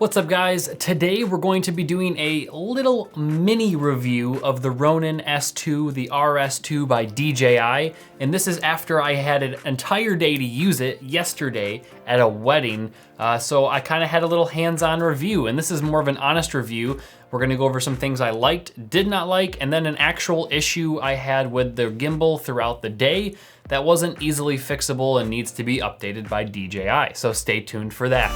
What's up guys? Today we're going to be doing a little mini review of the Ronin S2, the RS2 by DJI. And this is after I had an entire day to use it yesterday at a wedding. So I kind of had a little hands-on review, and this is more of an honest review. We're gonna go over some things I liked, did not like, and then an actual issue I had with the gimbal throughout the day that wasn't easily fixable and needs to be updated by DJI. So stay tuned for that.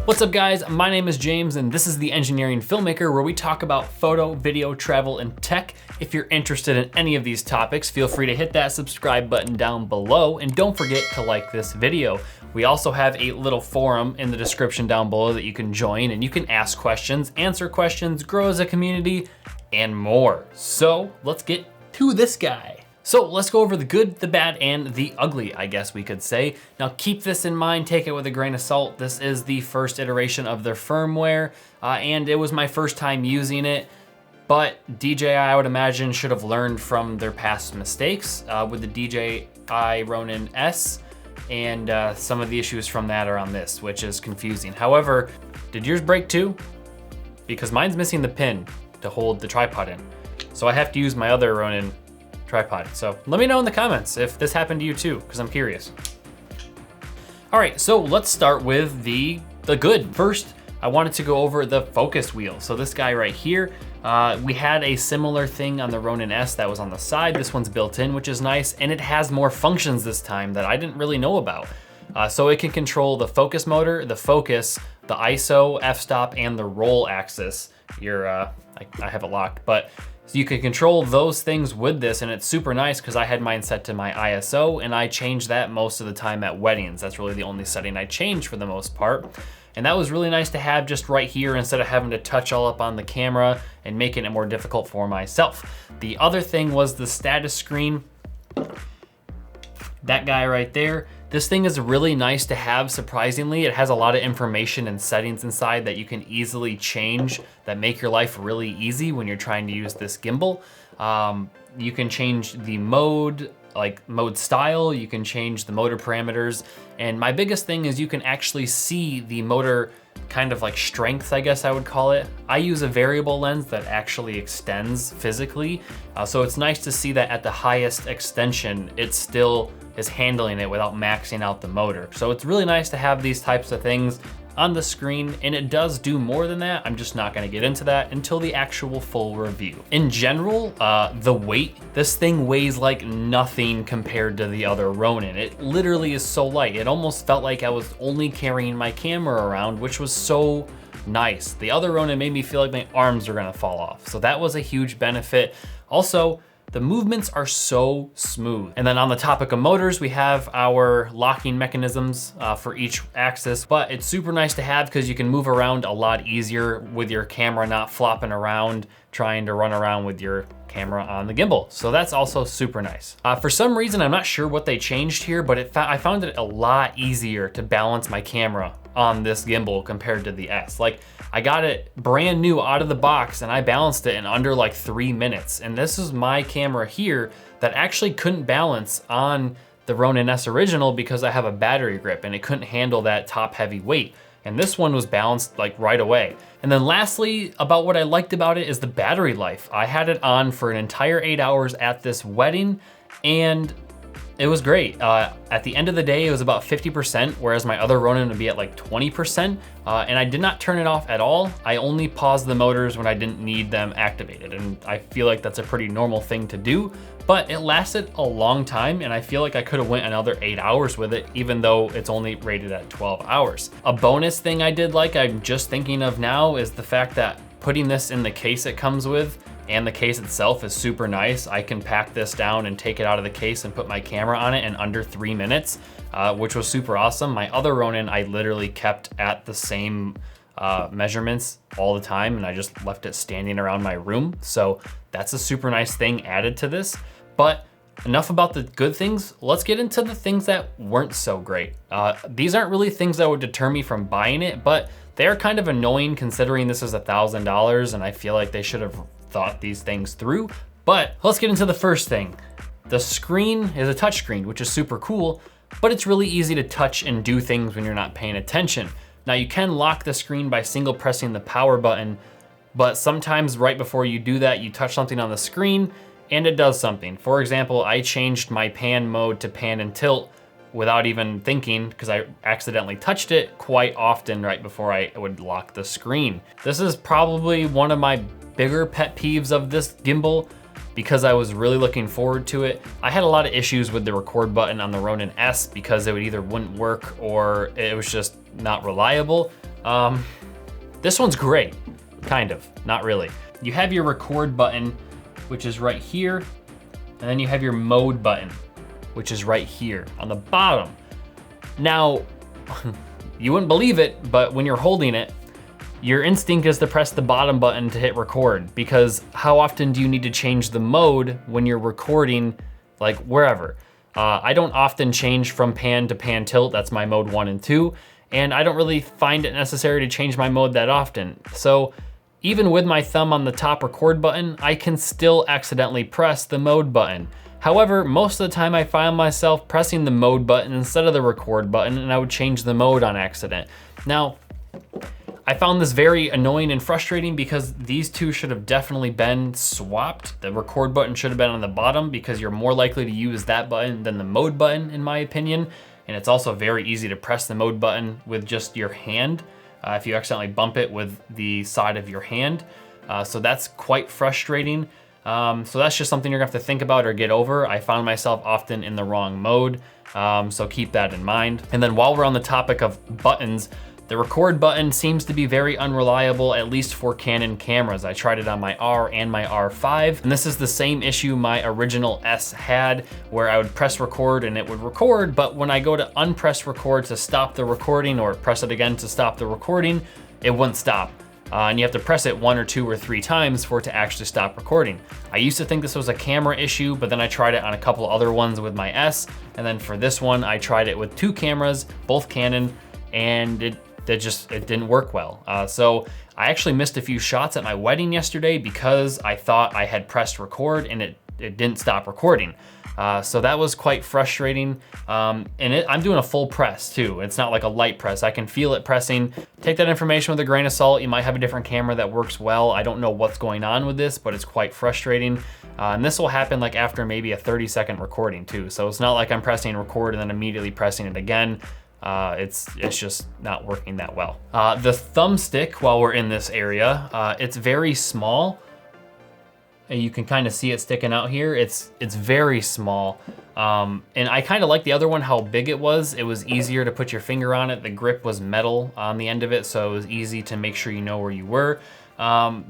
What's up guys, my name is James and this is The Engineering Filmmaker, where we talk about photo, video, travel, and tech. If you're interested in any of these topics, feel free to hit that subscribe button down below, and don't forget to like this video. We also have a little forum in the description down below that you can join, and you can ask questions, answer questions, grow as a community, and more. So let's get to this guy. So let's go over the good, the bad, and the ugly, I guess we could say. Now keep this in mind, take it with a grain of salt. This is the first iteration of their firmware, and it was my first time using it, but DJI, I would imagine, should have learned from their past mistakes with the DJI Ronin S, and some of the issues from that are on this, which is confusing. However, did yours break too? Because mine's missing the pin to hold the tripod in. So I have to use my other Ronin tripod. So let me know in the comments if this happened to you too, because I'm curious. All right, so let's start with the good. First, I wanted to go over the focus wheel. So this guy right here, we had a similar thing on the Ronin S that was on the side. This one's built in, which is nice, and it has more functions this time that I didn't really know about. So it can control the focus motor, the focus, the ISO, f-stop, and the roll axis. I have it locked, but so you can control those things with this, and it's super nice because I had mine set to my ISO, and I change that most of the time at weddings. That's really the only setting I change for the most part. And that was really nice to have just right here instead of having to touch all up on the camera and making it more difficult for myself. The other thing was the status screen. That guy right there. This thing is really nice to have, surprisingly. It has a lot of information and settings inside that you can easily change that make your life really easy when you're trying to use this gimbal. You can change the mode, like mode style, you can change the motor parameters. And my biggest thing is you can actually see the motor kind of like strength, I guess I would call it. I use a variable lens that actually extends physically. So it's nice to see that at the highest extension, it still is handling it without maxing out the motor. So it's really nice to have these types of things on the screen, and it does do more than that. I'm just not gonna get into that until the actual full review. In general, the weight, this thing weighs like nothing compared to the other Ronin. It literally is so light. It almost felt like I was only carrying my camera around, which was so nice. The other Ronin made me feel like my arms are gonna fall off. So that was a huge benefit. Also, the movements are so smooth. And then on the topic of motors, we have our locking mechanisms for each axis, but it's super nice to have because you can move around a lot easier with your camera not flopping around, trying to run around with your camera on the gimbal. So that's also super nice. For some reason, I'm not sure what they changed here, but I found it a lot easier to balance my camera on this gimbal compared to the S. Like, I got it brand new out of the box and I balanced it in under like 3 minutes. And this is my camera here that actually couldn't balance on the Ronin S original because I have a battery grip and it couldn't handle that top heavy weight. And this one was balanced like right away. And then lastly, about what I liked about it is the battery life. I had it on for an entire 8 hours at this wedding, and it was great. At the end of the day, it was about 50%, whereas my other Ronin would be at like 20%. And I did not turn it off at all. I only paused the motors when I didn't need them activated. And I feel like that's a pretty normal thing to do, but it lasted a long time. And I feel like I could have went another 8 hours with it, even though it's only rated at 12 hours. A bonus thing I did like, I'm just thinking of now, is the fact that putting this in the case it comes with, and the case itself is super nice. I can pack this down and take it out of the case and put my camera on it in under 3 minutes, which was super awesome. My other Ronin, I literally kept at the same measurements all the time, and I just left it standing around my room. So that's a super nice thing added to this. But enough about the good things. Let's get into the things that weren't so great. These aren't really things that would deter me from buying it, but they're kind of annoying considering this is $1,000, and I feel like they should have thought these things through. But let's get into the first thing. The screen is a touch screen, which is super cool, but it's really easy to touch and do things when you're not paying attention. Now you can lock the screen by single pressing the power button, but sometimes right before you do that, you touch something on the screen and it does something. For example, I changed my pan mode to pan and tilt without even thinking because I accidentally touched it quite often right before I would lock the screen. This is probably one of my bigger pet peeves of this gimbal because I was really looking forward to it. I had a lot of issues with the record button on the Ronin S because it would either wouldn't work or it was just not reliable. This one's great, kind of, not really. You have your record button, which is right here, and then you have your mode button, which is right here on the bottom. Now, you wouldn't believe it, but when you're holding it, your instinct is to press the bottom button to hit record, because how often do you need to change the mode when you're recording, like wherever? I don't often change from pan to pan tilt, that's my mode 1 and 2, and I don't really find it necessary to change my mode that often. So even with my thumb on the top record button, I can still accidentally press the mode button. However, most of the time I find myself pressing the mode button instead of the record button, and I would change the mode on accident. Now, I found this very annoying and frustrating because these two should have definitely been swapped. The record button should have been on the bottom because you're more likely to use that button than the mode button, in my opinion. And it's also very easy to press the mode button with just your hand if you accidentally bump it with the side of your hand. So that's quite frustrating. So that's just something you're gonna have to think about or get over. I found myself often in the wrong mode, so keep that in mind. And then while we're on the topic of buttons, the record button seems to be very unreliable, at least for Canon cameras. I tried it on my R and my R5, and this is the same issue my original S had, where I would press record and it would record, but when I go to unpress record to stop the recording or press it again to stop the recording, it wouldn't stop. And you have to press it 1 or 2 or 3 times for it to actually stop recording. I used to think this was a camera issue, but then I tried it on a couple other ones with my S, and then for this one, I tried it with 2 cameras, both Canon, and it didn't work well. So I actually missed a few shots at my wedding yesterday because I thought I had pressed record and it didn't stop recording. So that was quite frustrating. I'm doing a full press too. It's not like a light press. I can feel it pressing. Take that information with a grain of salt. You might have a different camera that works well. I don't know what's going on with this, but it's quite frustrating. And this will happen like after maybe a 30-second recording too. So it's not like I'm pressing record and then immediately pressing it again. It's just not working that well. The thumbstick, while we're in this area, it's very small. And you can kind of see it sticking out here. It's very small. And I kind of like the other one, how big it was. It was easier to put your finger on it. The grip was metal on the end of it, so it was easy to make sure you know where you were.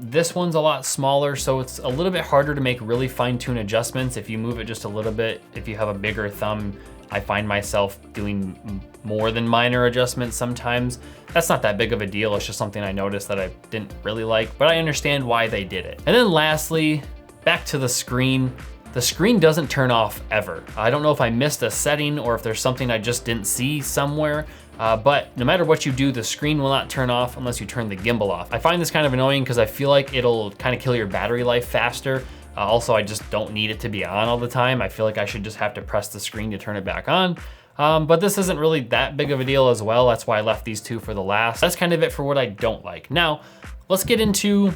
This one's a lot smaller, so it's a little bit harder to make really fine-tuned adjustments. If you move it just a little bit, if you have a bigger thumb, I find myself doing more than minor adjustments sometimes. That's not that big of a deal. It's just something I noticed that I didn't really like, but I understand why they did it. And then lastly, back to the screen. The screen doesn't turn off ever. I don't know if I missed a setting or if there's something I just didn't see somewhere, but no matter what you do, the screen will not turn off unless you turn the gimbal off. I find this kind of annoying because I feel like it'll kind of kill your battery life faster. Also, I just don't need it to be on all the time. I feel like I should just have to press the screen to turn it back on. But this isn't really that big of a deal as well. That's why I left these two for the last. That's kind of it for what I don't like. Now, let's get into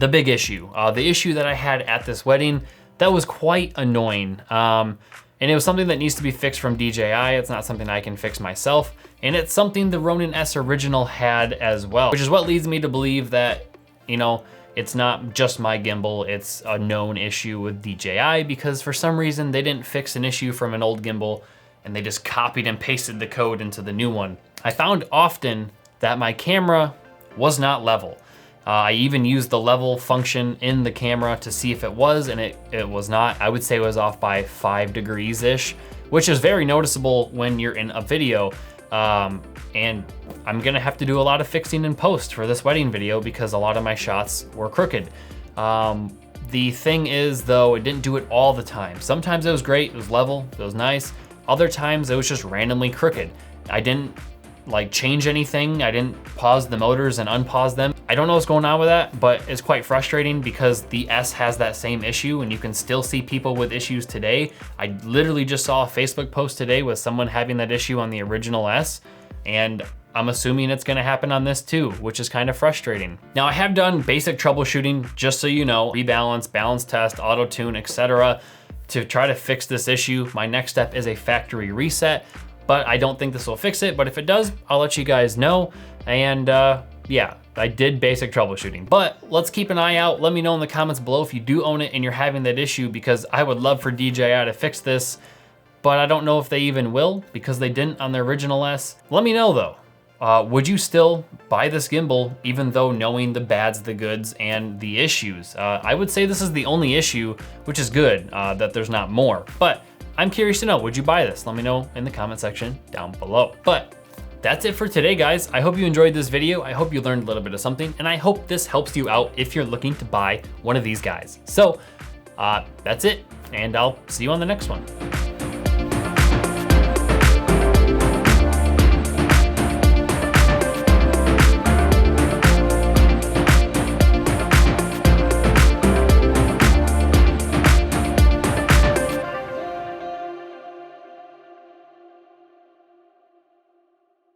the big issue. The issue that I had at this wedding, that was quite annoying. And it was something that needs to be fixed from DJI. It's not something I can fix myself. And it's something the Ronin S original had as well, which is what leads me to believe that, you know, it's not just my gimbal, it's a known issue with DJI because for some reason they didn't fix an issue from an old gimbal and they just copied and pasted the code into the new one. I found often that my camera was not level. I even used the level function in the camera to see if it was, and it was not. I would say it was off by 5 degrees-ish, which is very noticeable when you're in a video. And I'm gonna have to do a lot of fixing in post for this wedding video because a lot of my shots were crooked. The thing is though, it didn't do it all the time. Sometimes it was great, it was level, it was nice. Other times it was just randomly crooked. I didn't like change anything. I didn't pause the motors and unpause them. I don't know what's going on with that, but it's quite frustrating because the S has that same issue and you can still see people with issues today. I literally just saw a Facebook post today with someone having that issue on the original S, and I'm assuming it's gonna happen on this too, which is kind of frustrating. Now I have done basic troubleshooting, just so you know, rebalance, balance test, auto tune, etc. to try to fix this issue. My next step is a factory reset, but I don't think this will fix it. But if it does, I'll let you guys know. And yeah, I did basic troubleshooting, but let's keep an eye out. Let me know in the comments below if you do own it and you're having that issue, because I would love for DJI to fix this, but I don't know if they even will because they didn't on the original S. Let me know though. Would you still buy this gimbal even though knowing the bads, the goods, and the issues? I would say this is the only issue, which is good that there's not more, but I'm curious to know, would you buy this? Let me know in the comment section down below. But that's it for today, guys. I hope you enjoyed this video. I hope you learned a little bit of something, and I hope this helps you out if you're looking to buy one of these guys. So that's it, and I'll see you on the next one.